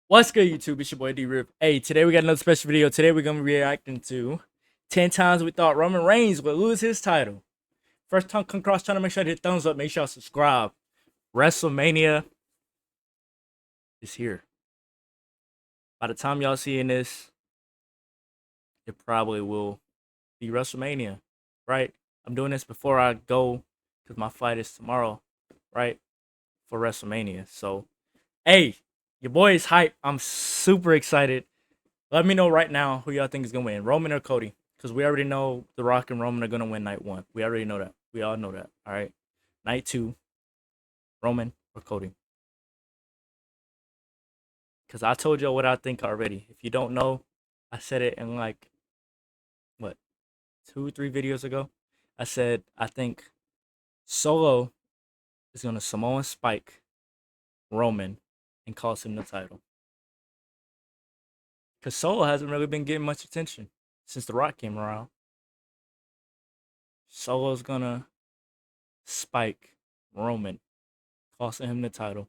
What's good, YouTube? It's your boy D-Rip. Hey, today we got another special video. Today we're going to be reacting to 10 times we thought Roman Reigns would lose his title. First time come across channel, make sure to hit thumbs up. Make sure y'all subscribe. WrestleMania is here. By the time y'all seeing this, it probably will be WrestleMania, right? I'm doing this before I go because my fight is tomorrow, right? For WrestleMania. So, hey, your boy is hype. I'm super excited. Let me know right now who y'all think is going to win, Roman or Cody. Because we already know The Rock and Roman are going to win night one. We already know that. We all know that. All right. Night two, Roman or Cody. Because I told y'all what I think already. If you don't know, I said it in like, what, 2-3 videos ago. I said I think Solo is going to Samoan Spike Roman and cost him the title. Because Solo hasn't really been getting much attention since The Rock came around. Solo's gonna spike Roman, costing him the title.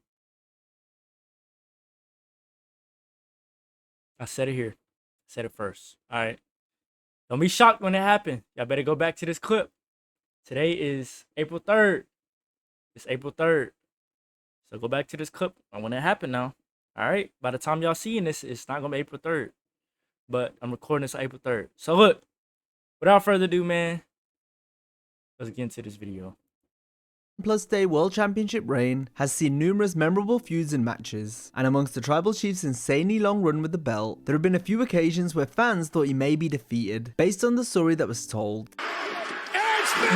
I said it here. I said it first. Alright. Don't be shocked when it happens. Y'all better go back to this clip. Today is April 3rd. It's April 3rd. So go back to this clip on when it happened now. Alright? By the time y'all seeing this, it's not going to be April 3rd. But I'm recording this on April 3rd. So look, without further ado, man, let's get into this video. Plus Day World Championship reign has seen numerous memorable feuds and matches, and amongst the Tribal Chief's insanely long run with the belt, there have been a few occasions where fans thought he may be defeated, based on the story that was told. Wait a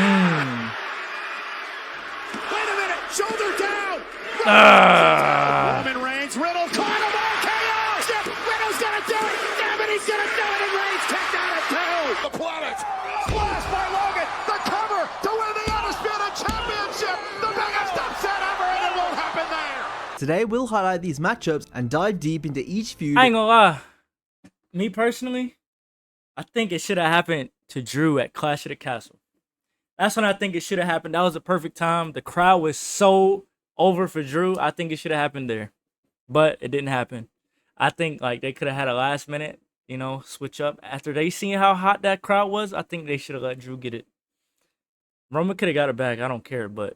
minute, shoulder down! Roman Reigns, Riddle, caught him, RKO! Skip, Riddle's gonna do it! Damn it, he's gonna do it, and Reigns kicked out at 2! The planet! Splash by Logan, the cover to win the Undisputed Championship! The biggest upset ever, and it won't happen there! Today we'll highlight these matchups and dive deep into each feud. I ain't gonna lie. Me personally, I think it should have happened to Drew at Clash of the Castle. That's when I think it should have happened. That was the perfect time. The crowd was so over for Drew. I think it should have happened there. But it didn't happen. I think like they could have had a last minute, switch up. After they seen how hot that crowd was, I think they should have let Drew get it. Roman could have got it back. I don't care, but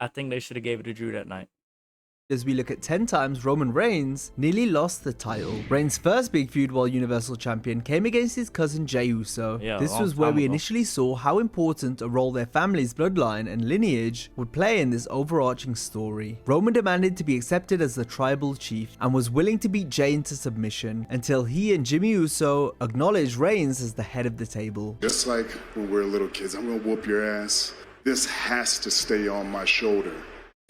I think they should have gave it to Drew that night. As we look at 10 times Roman Reigns nearly lost the title. Reigns' first big feud while Universal Champion came against his cousin Jey Uso. This was where we initially saw how important a role their family's bloodline and lineage would play in this overarching story. Roman demanded to be accepted as the tribal chief and was willing to beat Jey into submission until he and Jimmy Uso acknowledged Reigns as the head of the table. Just like when we're little kids, I'm gonna whoop your ass. This has to stay on my shoulder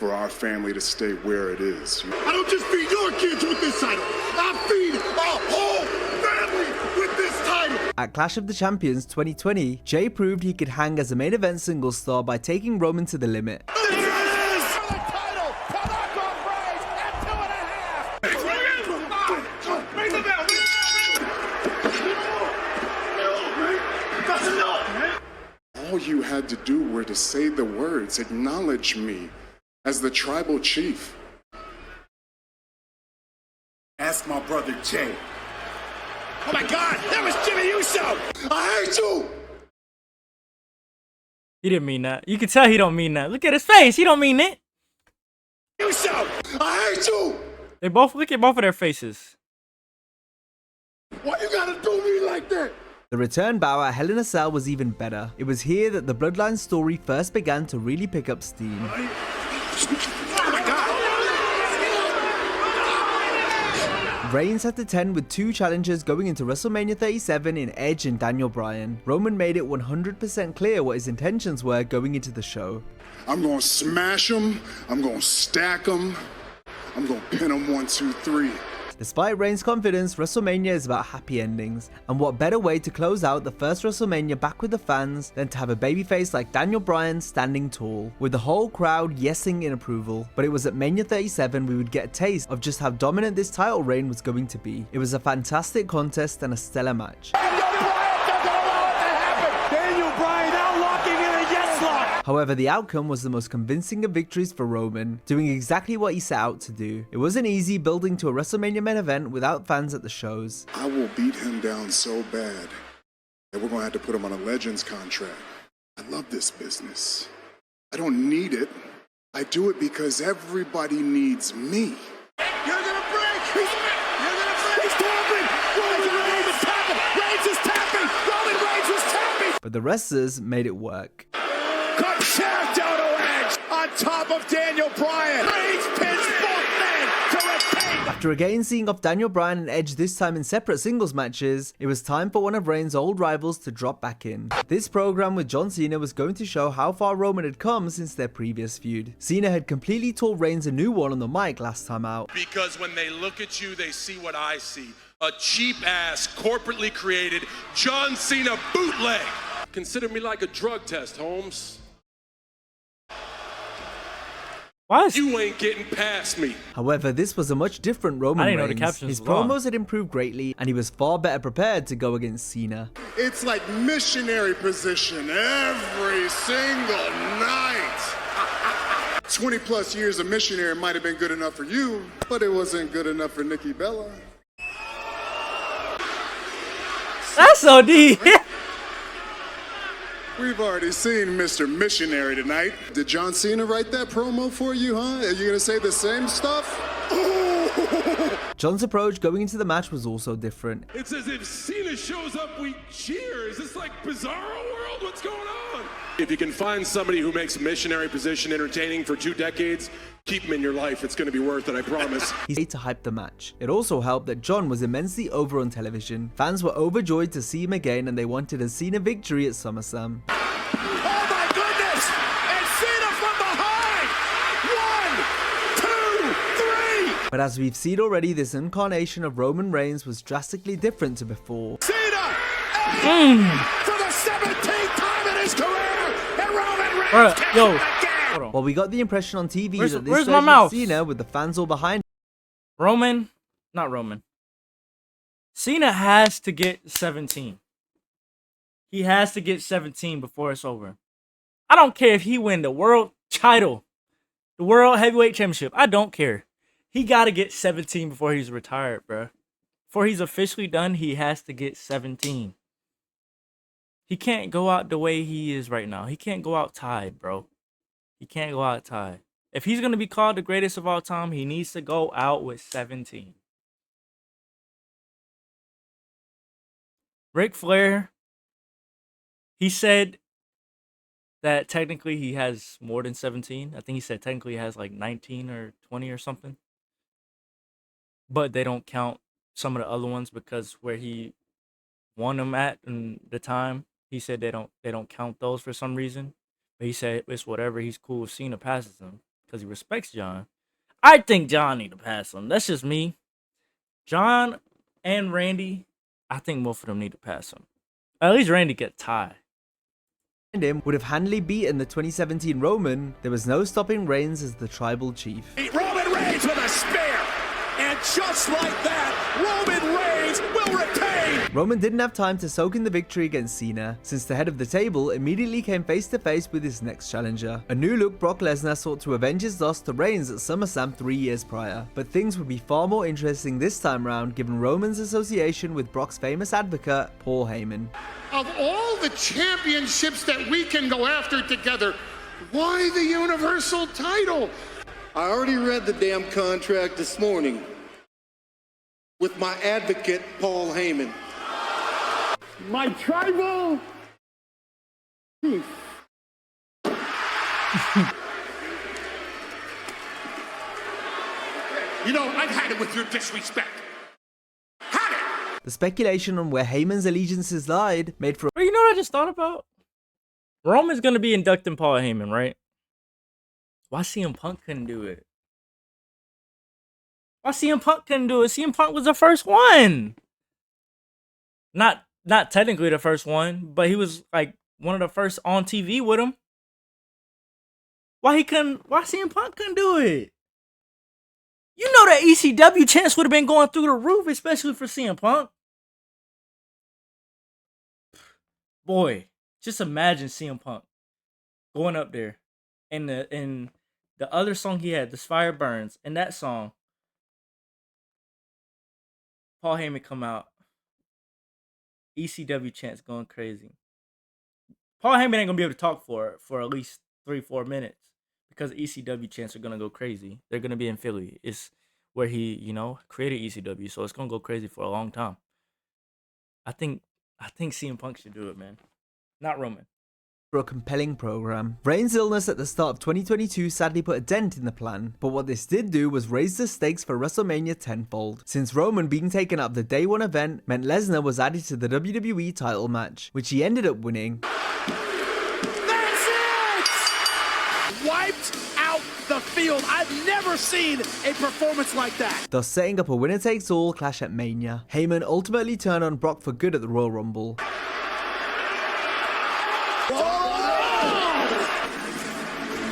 for our family to stay where it is. I don't just feed your kids with this title. I feed a whole family with this title. At Clash of the Champions 2020, Jey proved he could hang as a main event singles star by taking Roman to the limit. All you had to do were to say the words, acknowledge me as the tribal chief. Ask my brother Jey. Oh my God, that was Jimmy Uso! I hate you! He didn't mean that. You can tell he don't mean that. Look at his face. He don't mean it. Uso! I hate you! They both look at both of their faces. Why you gotta do me like that? The return bout at Hell in a Cell was even better. It was here that the Bloodline story first began to really pick up steam. Oh my God! Reigns had to tend with two challengers going into WrestleMania 37 in Edge and Daniel Bryan. Roman made it 100% clear what his intentions were going into the show. I'm gonna smash them, I'm gonna stack them, I'm gonna pin them 1, 2, 3. Despite Reigns' confidence, WrestleMania is about happy endings, and what better way to close out the first WrestleMania back with the fans than to have a babyface like Daniel Bryan standing tall, with the whole crowd yesing in approval. But it was at Mania 37 we would get a taste of just how dominant this title reign was going to be. It was a fantastic contest and a stellar match. Daniel Bryan now locking in a yes lock! However, the outcome was the most convincing of victories for Roman, doing exactly what he set out to do. It wasn't easy building to a WrestleMania main event without fans at the shows. I will beat him down so bad that we're going to have to put him on a Legends contract. I love this business. I don't need it. I do it because everybody needs me. You're gonna break! You're gonna break! He's tapping! Roman Reigns is tapping! Reigns is tapping! Roman Reigns is tapping! But the wrestlers made it work. Concerto to Edge on top of Daniel Bryan. Reigns pins both men to retain. After again seeing off Daniel Bryan and Edge, this time in separate singles matches, it was time for one of Reigns' old rivals to drop back in. This program with John Cena was going to show how far Roman had come since their previous feud. Cena had completely taught Reigns a new one on the mic last time out. Because when they look at you, they see what I see. A cheap-ass, corporately created John Cena bootleg. Consider me like a drug test, Holmes. Why is You ain't getting past me. However, this was a much different Roman I didn't know the Reigns. captions His was long. promos had improved greatly, and he was far better prepared to go against Cena. It's like missionary position every single night. 20 plus years of missionary might have been good enough for you, but it wasn't good enough for Nikki Bella. that's so deep? We've already seen Mr. Missionary tonight. Did John Cena write that promo for you, huh? Are you gonna say the same stuff? John's approach going into the match was also different. It's as if Cena shows up, we cheer. Is this like Bizarro World? What's going on? If you can find somebody who makes missionary position entertaining for 2 decades, keep him in your life. It's going to be worth it, I promise. He stayed to hype the match. It also helped that John was immensely over on television. Fans were overjoyed to see him again, and they wanted a Cena victory at SummerSlam. Oh my goodness! And Cena from behind! 1, 2, 3! But as we've seen already, this incarnation of Roman Reigns was drastically different to before. Cena! For the 17th time in his career! And Roman Reigns Bruh, catches yo. him again! Hold on. While we got the impression on TV Where's- that this where's my version of mouse? Cena with the fans all behind Not Roman. Cena has to get 17. He has to get 17 before it's over. I don't care if he win the world title, the world heavyweight championship. I don't care. He got to get 17 before he's retired, bro. Before he's officially done, he has to get 17. He can't go out the way he is right now. He can't go out tied, bro. He can't go out tied. If he's going to be called the greatest of all time, he needs to go out with 17. Ric Flair, he said that technically he has more than 17. I think he said technically he has like 19 or 20 or something. But they don't count some of the other ones because where he won them at in the time, he said they don't count those for some reason. But he said it's whatever. He's cool if Cena passes him because he respects John. I think John need to pass him. That's just me. John and Randy, I think both of them need to pass him. At least Randy get tied. him would have handily beaten the 2017 Roman. There was no stopping Reigns as the tribal chief. Roman Reigns with a spear! And just like that, Roman Reigns will retain! Roman didn't have time to soak in the victory against Cena, since the head of the table immediately came face to face with his next challenger. A new look Brock Lesnar sought to avenge his loss to Reigns at SummerSlam 3 years prior, but things would be far more interesting this time round given Roman's association with Brock's famous advocate, Paul Heyman. Of all the championships that we can go after together, why the Universal title? I already read the damn contract this morning with my advocate, Paul Heyman. My tribal chief. You know, I've had it with your disrespect. Had it! The speculation on where Heyman's allegiances lied made for But you know what I just thought about? Roman's gonna be inducting Paul Heyman, right? Why CM Punk couldn't do it? Why CM Punk couldn't do it? CM Punk was the first one. Not technically the first one, but he was like one of the first on TV with him. Why CM Punk couldn't do it? You know that ECW chance would have been going through the roof, especially for CM Punk. Boy, just imagine CM Punk going up there, and the other song he had, "This Fire Burns," and that song, Paul Heyman come out, ECW chants going crazy. Paul Heyman ain't gonna be able to talk for at least 3-4 minutes because ECW chants are gonna go crazy. They're gonna be in Philly. It's where he, created ECW, so it's gonna go crazy for a long time. I think CM Punk should do it, man. Not Roman. For a compelling program. Reigns' illness at the start of 2022 sadly put a dent in the plan, but what this did do was raise the stakes for WrestleMania tenfold, since Roman being taken out of the day one event meant Lesnar was added to the WWE title match, which he ended up winning. That's it! Wiped out the field. I've never seen a performance like that. Thus setting up a winner-takes-all clash at Mania. Heyman ultimately turned on Brock for good at the Royal Rumble.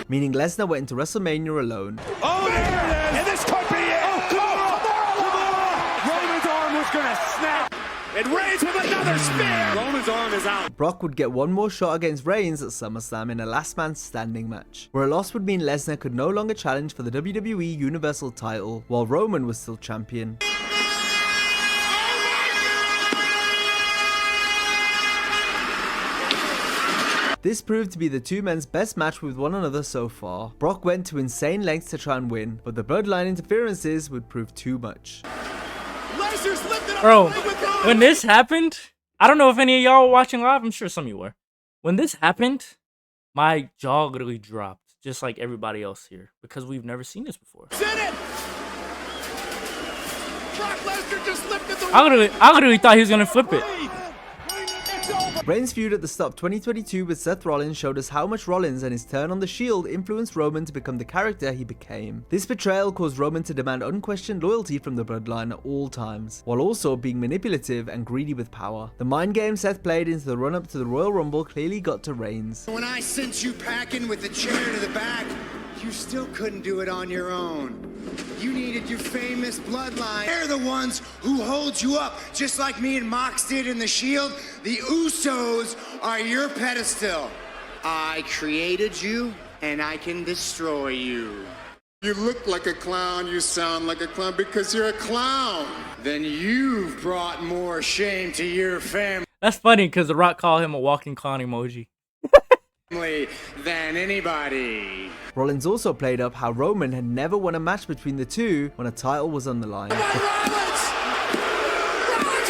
Meaning Lesnar went into WrestleMania alone. Oh, there it is! And this could be it! Oh, come on! Roman's arm was gonna snap! And Reigns with another spear! Roman's arm is out. Brock would get one more shot against Reigns at SummerSlam in a last man standing match, where a loss would mean Lesnar could no longer challenge for the WWE Universal title, while Roman was still champion. This proved to be the two men's best match with one another so far. Brock went to insane lengths to try and win, but the bloodline interferences would prove too much. Bro, when this happened, I don't know if any of y'all were watching live, I'm sure some of you were. When this happened, my jaw literally dropped, just like everybody else here, because we've never seen this before. I literally thought he was gonna flip it. Reigns' feud at the start of 2022 with Seth Rollins showed us how much Rollins and his turn on the Shield influenced Roman to become the character he became. This betrayal caused Roman to demand unquestioned loyalty from the bloodline at all times, while also being manipulative and greedy with power. The mind game Seth played into the run-up to the Royal Rumble clearly got to Reigns. When I sent you packing with the chair to the back, you still couldn't do it on your own. You needed your famous bloodline. They're the ones who hold you up, just like me and Mox did in the Shield. The Usos are your pedestal. I created you, and I can destroy you. You look like a clown, you sound like a clown because you're a clown. Then you've brought more shame to your family That's funny because The Rock called him a walking clown emoji. than anybody. Rollins also played up how Roman had never won a match between the two when a title was on the line. Rollins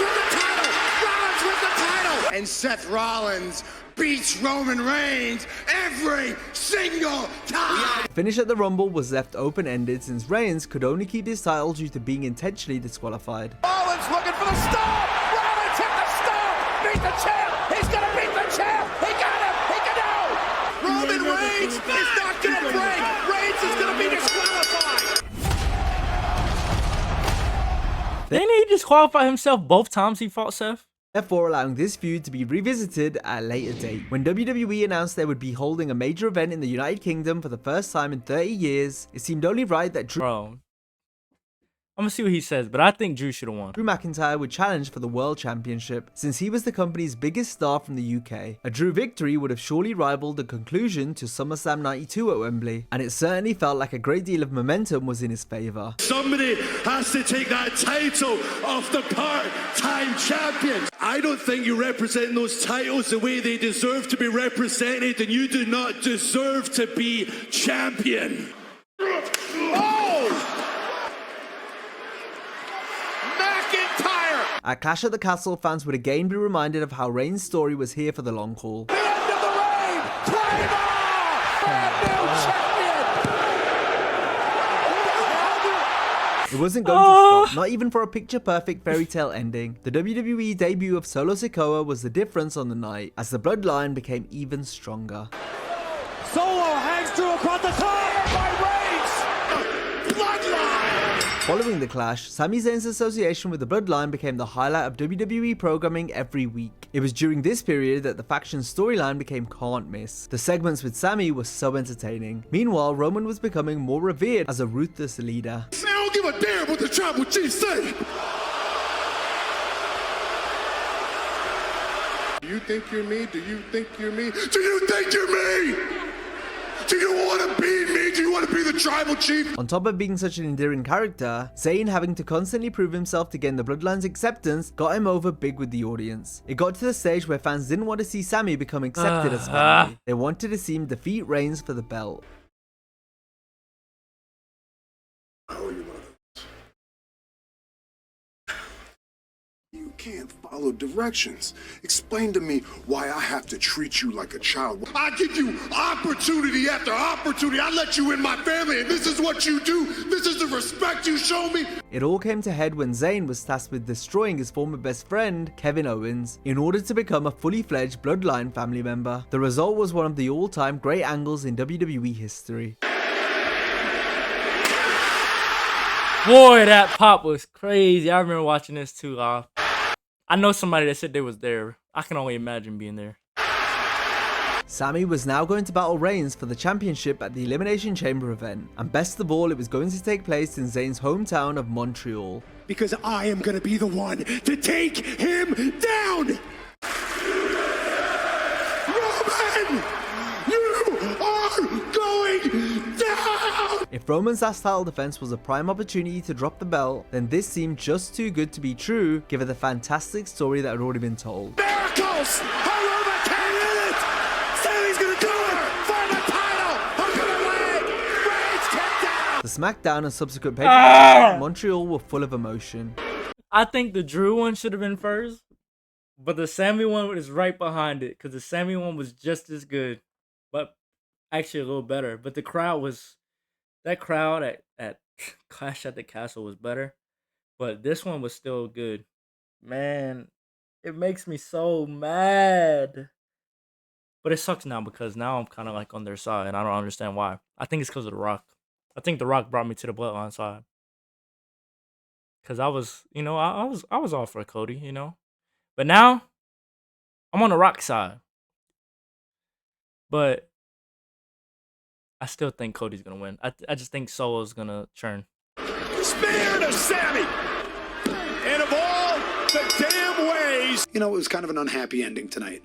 with the title! Rollins with the title! And Seth Rollins beats Roman Reigns every single time. The finish at the Rumble was left open-ended since Reigns could only keep his title due to being intentionally disqualified. Rollins looking for the stomp! Rollins hit the stomp! Beat the champ! He's gonna beat the champ! He got him! He can go! Roman Reigns is not gonna break! Reigns is gonna be disqualified! Didn't he disqualify himself both times he fought Seth? Therefore allowing this feud to be revisited at a later date. When WWE announced they would be holding a major event in the United Kingdom for the first time in 30 years, it seemed only right that Bro, I'm gonna see what he says, but I think Drew should have won. Drew McIntyre would challenge for the World Championship, since he was the company's biggest star from the UK. A Drew victory would have surely rivaled the conclusion to SummerSlam 92 at Wembley, and it certainly felt like a great deal of momentum was in his favour. Somebody has to take that title off the part-time champions. I don't think you're representing those titles the way they deserve to be represented, and you do not deserve to be champion. Oh! McIntyre! At Clash at the Castle, fans would again be reminded of how Reigns' story was here for the long haul. The end of the reign! Claymore! Brand new champion! It wasn't going to stop, not even for a picture-perfect fairy tale ending. The WWE debut of Solo Sikoa was the difference on the night, as the bloodline became even stronger. Solo hangs Drew across the top by Reigns! Bloodline! Following the clash, Sami Zayn's association with the bloodline became the highlight of WWE programming every week. It was during this period that the faction's storyline became can't miss. The segments with Sami were so entertaining. Meanwhile, Roman was becoming more revered as a ruthless leader. I don't give a damn what the tribal chief say. Do you think you're me? Do you think you're me? Do you think you're me? Do you want to be me? Do you want to be the tribal chief? On top of being such an endearing character, Zayn having to constantly prove himself to gain the Bloodline's acceptance got him over big with the audience. It got to the stage where fans didn't want to see Sami become accepted as family. They wanted to see him defeat Reigns for the belt. You can't follow directions. Explain to me why I have to treat you like a child. I give you opportunity after opportunity. I let you in my family, and this is what you do. This is the respect you show me. It all came to head when Zayn was tasked with destroying his former best friend, Kevin Owens, in order to become a fully fledged Bloodline family member. The result was one of the all-time great angles in WWE history. Boy, that pop was crazy. I remember watching this too. I know somebody that said they was there. I can only imagine being there. Sami was now going to battle Reigns for the championship at the Elimination Chamber event. And best of all, it was going to take place in Zayn's hometown of Montreal. Because I am going to be the one to take him down! Roman! You are going down! If Roman's last title defense was a prime opportunity to drop the belt, then this seemed just too good to be true, given the fantastic story that had already been told. Miracles! Roman can't hit it! Sami's gonna do it! For the title! Hook of the leg! Reigns kicked out! The SmackDown and subsequent pay-per-views in Montreal were full of emotion. I think the Drew one should have been first, but the Sami one is right behind it, because the Sami one was just as good, but actually a little better. But the crowd was... That crowd at Clash at the Castle was better, but this one was still good. Man, it makes me so mad. But it sucks now because now I'm kind of like on their side, and I don't understand why. I think it's because of The Rock. I think The Rock brought me to the Bloodline side. Because I was, you know, I was all for Cody, you know. But now, I'm on The Rock side. But I still think Cody's going to win. I just think Solo's going to churn. Spear to Sami! And of all the damn ways... You know, it was kind of an unhappy ending tonight.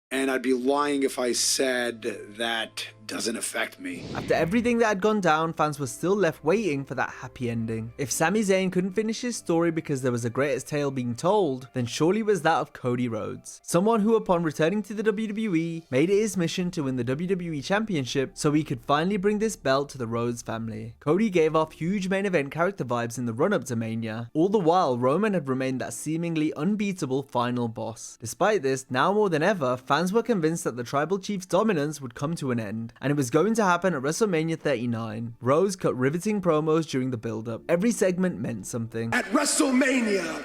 And I'd be lying if I said that doesn't affect me. After everything that had gone down, fans were still left waiting for that happy ending. If Sami Zayn couldn't finish his story because there was a greatest tale being told, then surely it was that of Cody Rhodes. Someone who, upon returning to the WWE, made it his mission to win the WWE Championship so he could finally bring this belt to the Rhodes family. Cody gave off huge main event character vibes in the run-up to Mania. All the while, Roman had remained that seemingly unbeatable final boss. Despite this, now more than ever, fans were convinced that the Tribal Chief's dominance would come to an end, and it was going to happen at WrestleMania 39. Rhodes cut riveting promos during the build-up. Every segment meant something. At WrestleMania,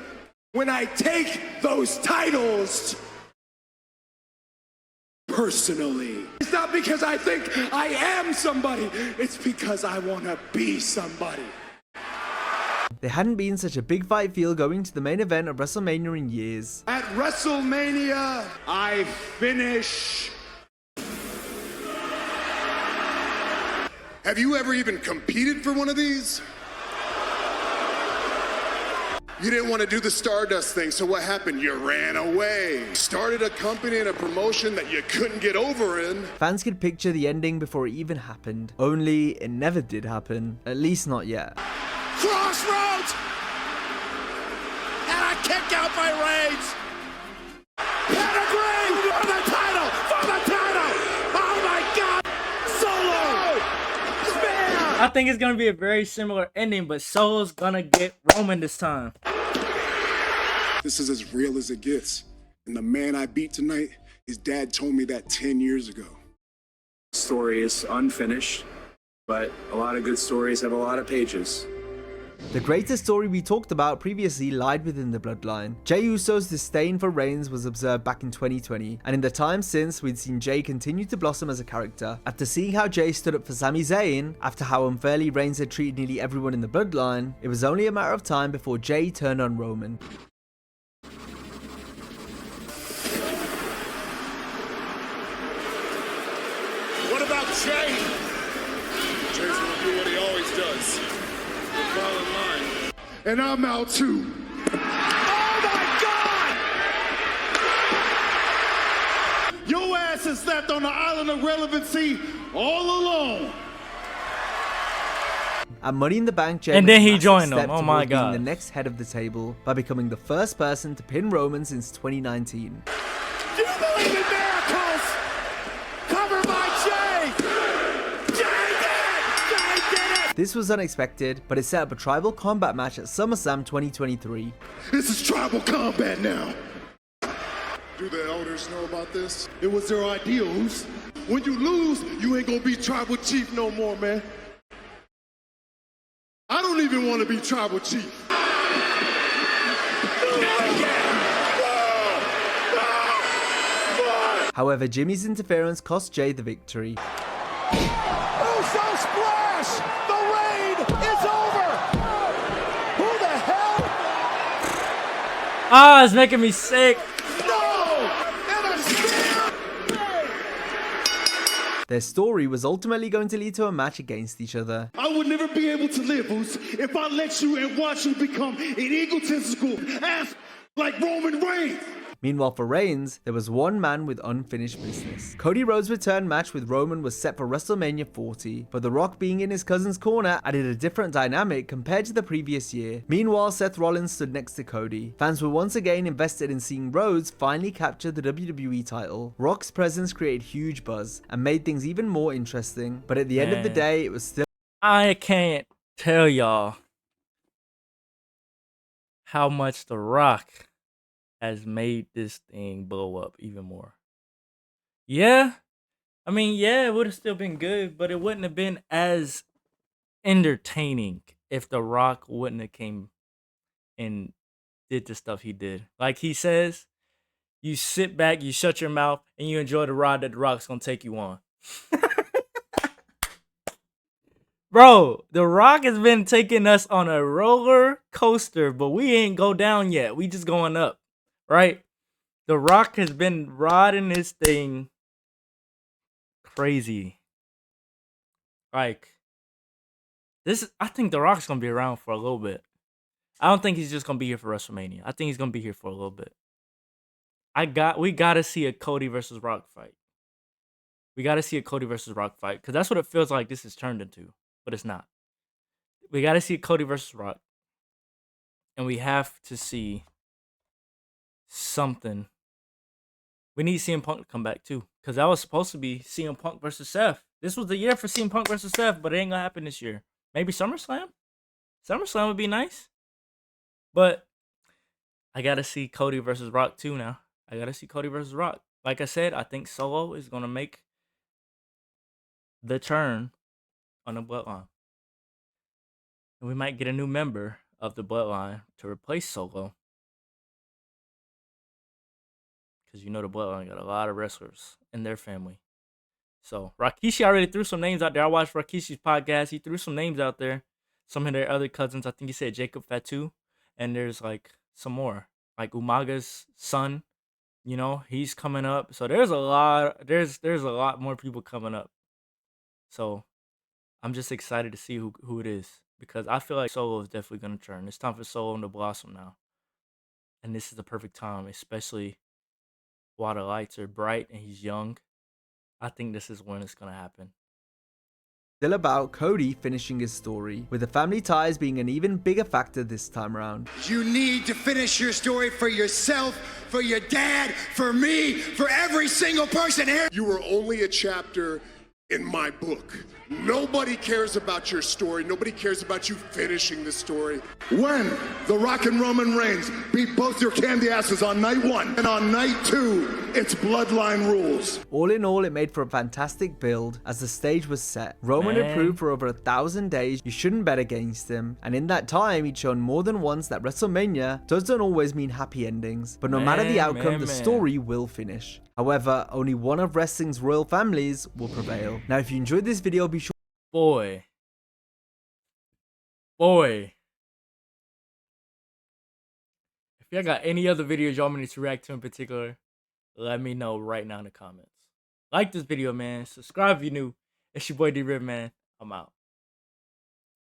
when I take those titles personally, it's not because I think I am somebody, it's because I want to be somebody. There hadn't been such a big fight feel going to the main event of WrestleMania in years. At WrestleMania, I finish. Have you ever even competed for one of these? You didn't want to do the Stardust thing, so what happened? You ran away. Started a company and a promotion that you couldn't get over in. Fans could picture the ending before it even happened. Only, it never did happen. At least not yet. Crossroads! And a kick out by Reigns! Pedigree for the title! For the title! Oh my God! Solo! Spear! I think it's going to be a very similar ending, but Solo's going to get Roman this time. This is as real as it gets. And the man I beat tonight, his dad told me that 10 years ago. The story is unfinished, but a lot of good stories have a lot of pages. The greatest story we talked about previously lied within the Bloodline. Jey Uso's disdain for Reigns was observed back in 2020, and in the time since, we'd seen Jey continue to blossom as a character. After seeing how Jey stood up for Sami Zayn, after how unfairly Reigns had treated nearly everyone in the Bloodline, it was only a matter of time before Jey turned on Roman. What about Jey? Jey's gonna do what he always does. Fall in line. And I'm out too. Oh my God! Your ass is left on the island of relevancy all alone. At Money in the Bank, Jey And then made a he massive joined step them. Oh towards my being God. the next head of the table by becoming the first person to pin Roman since 2019. Do you believe in miracles? Cover by Jey. Jey did it. Jey did it. This was unexpected, but it set up a tribal combat match at SummerSlam 2023. This is tribal combat now. Do the elders know about this? It was their ideals. When you lose, you ain't gonna be tribal chief no more, man. I don't even want to be tribal chief. However, Jimmy's interference cost Jey the victory. Uso splash! The reign is over! Who the hell? Ah, it's making me sick. No! And a spear! Their story was ultimately going to lead to a match against each other. I would never be able to live, Uso, if I let you and watch you become an egotistical ass like Roman Reigns. Meanwhile, for Reigns, there was one man with unfinished business. Cody Rhodes' return match with Roman was set for WrestleMania 40, but The Rock being in his cousin's corner added a different dynamic compared to the previous year. Meanwhile, Seth Rollins stood next to Cody. Fans were once again invested in seeing Rhodes finally capture the WWE title. Rock's presence created huge buzz and made things even more interesting, but at the end of the day, it was still... I can't tell y'all how much The Rock has made this thing blow up even more. Yeah. I mean, yeah, it would have still been good, but it wouldn't have been as entertaining if The Rock wouldn't have came and did the stuff he did. Like he says, you sit back, you shut your mouth, and you enjoy the ride that The Rock's gonna take you on. Bro, The Rock has been taking us on a roller coaster, but we ain't go down yet. We just going up. Right? The Rock has been riding this thing crazy. Like, I think The Rock's gonna be around for a little bit. I don't think he's just gonna be here for WrestleMania. I think he's gonna be here for a little bit. We gotta see a Cody versus Rock fight. We gotta see a Cody versus Rock fight, because that's what it feels like this is turned into, but it's not. We gotta see a Cody versus Rock. And we have to see something. We need CM Punk to come back too, because that was supposed to be CM Punk versus Seth. This was the year for CM Punk versus Seth, but it ain't gonna happen this year. Maybe SummerSlam? SummerSlam would be nice. But I gotta see Cody versus Rock too now. I gotta see Cody versus Rock. Like I said, I think Solo is gonna make the turn on the Bloodline. And we might get a new member of the Bloodline to replace Solo. Because you know the Bloodline got a lot of wrestlers in their family. So Rikishi already threw some names out there. I watched Rikishi's podcast. He threw some names out there. Some of their other cousins. I think he said Jacob Fatu. And there's like some more. Like Umaga's son. You know, he's coming up. So there's a lot. There's a lot more people coming up. So I'm just excited to see who it is. Because I feel like Solo is definitely going to turn. It's time for Solo to blossom now. And this is the perfect time, especially while the lights are bright and he's young. I think this is when it's going to happen. Still about Cody finishing his story, with the family ties being an even bigger factor this time around. You need to finish your story for yourself, for your dad, for me, for every single person here. You were only a chapter in my book. Nobody cares about your story. Nobody cares about you finishing the story. When The Rock and Roman Reigns beat both your candy asses on night 1, and on night 2, it's bloodline rules. All in all, it made for a fantastic build as the stage was set. Roman had proved for over 1,000 days you shouldn't bet against him, and in that time he'd shown more than once that WrestleMania doesn't always mean happy endings, but no matter the outcome, the story will finish. However, only one of wrestling's royal families will prevail. Now, if you enjoyed this video, be sure... Boy. If y'all got any other videos y'all want me to react to in particular, let me know right now in the comments. Like this video, man. Subscribe if you're new. It's your boy D-Rib, man. I'm out.